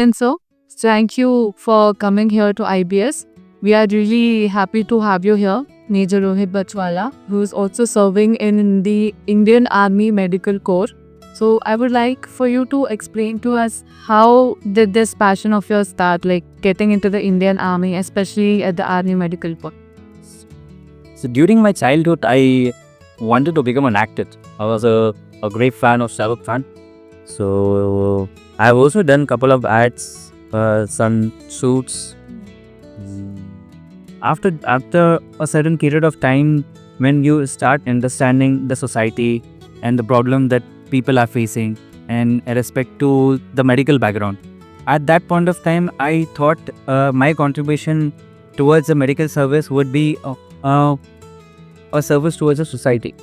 And so, thank you for coming here to IBS. We are really happy to have you here, Major Rohit Bachwala, who is also serving in the Indian Army Medical Corps. So, I would like for you to explain to us how did this passion of yours start, like getting into the Indian Army, especially at the Army Medical Corps. So during my childhood, I wanted to become an actor. I was a great fan of Shah Rukh Khan. So I've also done a couple of ads, some shoots. After a certain period of time, when you start understanding the society and the problem that people are facing, and respect to the medical background, at that point of time, I thought my contribution towards the medical service would be a service towards the society.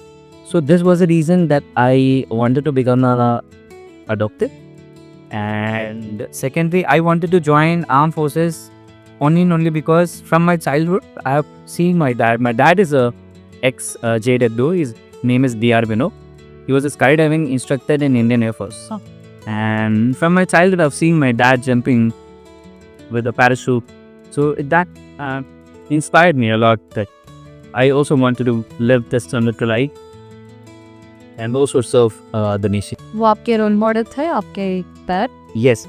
So this was the reason that I wanted to become a doctor. And secondly, I wanted to join armed forces only and only because from my childhood, I have seen my dad. My dad is a ex JW. His name is DR Vino. He was a skydiving instructor in Indian Air Force. Oh. And from my childhood, I've seen my dad jumping with a parachute. So that inspired me a lot. That I also wanted to live this wonderful life and also serve the nation. वो आपके role model थे आपके dad? Yes.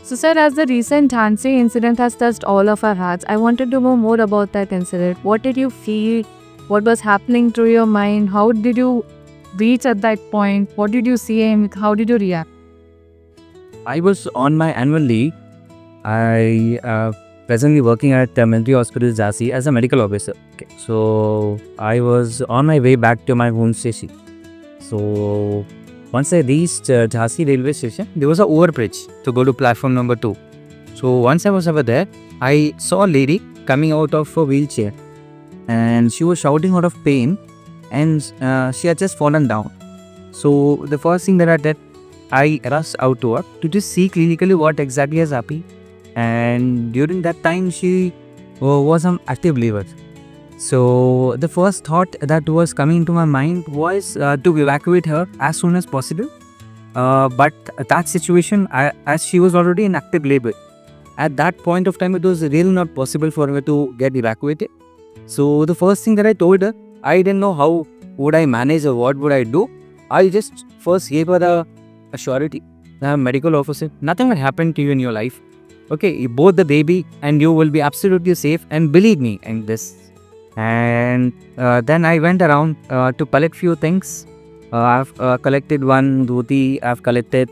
So, sir, as the recent Jhansi incident has touched all of our hearts, I wanted to know more about that incident. What did you feel? What was happening through your mind? How did you reach at that point? What did you see and how did you react? I was on my annual leave. I presently working at the Military Hospital Jhansi as a medical officer. Okay. So I was on my way back to my home station. So once I reached Jhansi railway station, there was a overbridge to go to platform number 2. So once I was over there, I saw a lady coming out of a wheelchair, and she was shouting out of pain, and she had just fallen down. So the first thing that I did, I rushed out to her to just see clinically what exactly has happened. And during that time, she was an active liver. So the first thought that was coming into my mind was to evacuate her as soon as possible. But that situation, as she was already in active labor, at that point of time, it was really not possible for her to get evacuated. So the first thing that I told her, I didn't know how would I manage or what would I do. I just first gave her a surety, the medical officer, nothing will happen to you in your life. Okay, both the baby and you will be absolutely safe, and believe me in this. And then I went around to collect few things. I've collected one dhoti, I've collected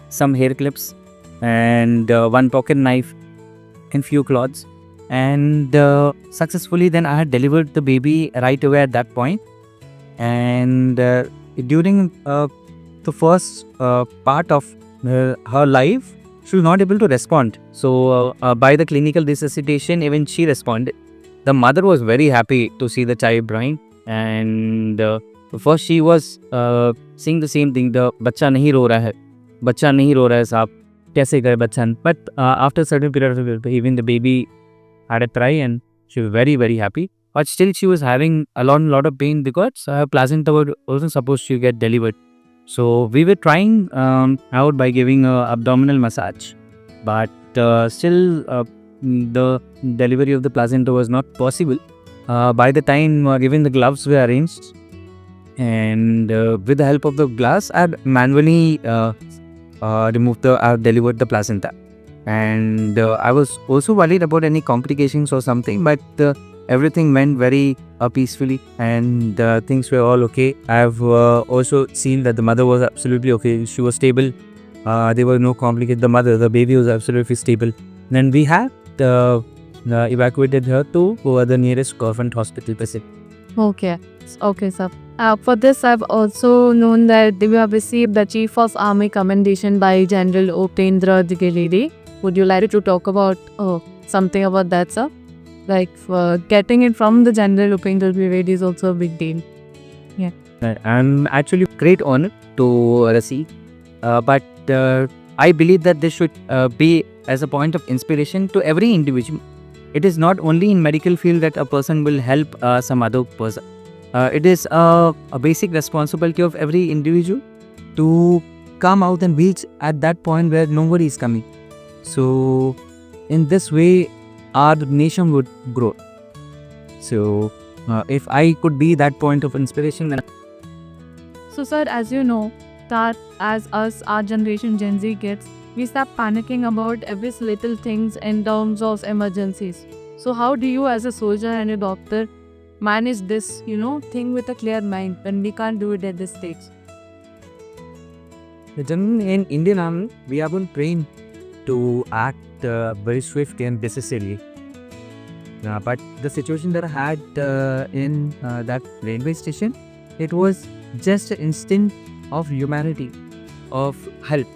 some hair clips and one pocket knife and few cloths. And successfully then I had delivered the baby right away at that point. And during the first part of her life, she was not able to respond. So by the clinical resuscitation, even she responded. The mother was very happy to see the child crying, and first she was saying the same thing. The बच्चा नहीं रो रहा है, बच्चा नहीं रो रहा है साहब, कैसे गए बच्चा? But after a certain period of time, even the baby had a cry, and she was very happy. But still, she was having a lot of pain because her placenta was also supposed to get delivered. So we were trying out by giving a abdominal massage, but still the delivery of the placenta was not possible. By the time even the gloves were arranged, and with the help of the glass, I manually delivered the placenta. And I was also worried about any complications or something, but everything went very peacefully, and things were all okay. I've also seen that the mother was absolutely okay. She was stable. There were no complications. The baby was absolutely stable. Then we had evacuated her to the nearest government hospital. Okay, sir. For this, I've also known that you have received the Chief of Army Commendation by General Upendra Dwivedi. Would you like to talk about something about that, sir? Like getting it from the General Upendra Dwivedi is also a big deal. Yeah. I'm actually great honor to receive, but I believe that this should be as a point of inspiration to every individual. It is not only in medical field that a person will help some other person. It is a basic responsibility of every individual to come out and reach at that point where nobody is coming. So, in this way, our nation would grow. So, if I could be that point of inspiration, then So, sir, as you know, that as us, our generation Gen Z kids, we start panicking about every little things in terms of emergencies. So, how do you, as a soldier and a doctor, manage this, thing with a clear mind when we can't do it at this stage? generally in Indian Army, we have been trained to act very swift and necessarily. But the situation that I had in that railway station, it was just an instant of humanity, of help.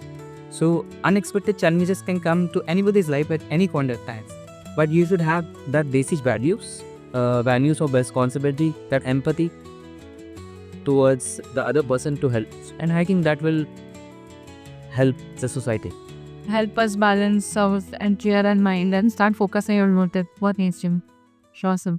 So unexpected challenges can come to anybody's life at any point of time. But you should have that basic values of responsibility, that empathy towards the other person to help. And I think that will help the society. Help us balance our and clear and mind and start focusing on what needs to. Sure, sir.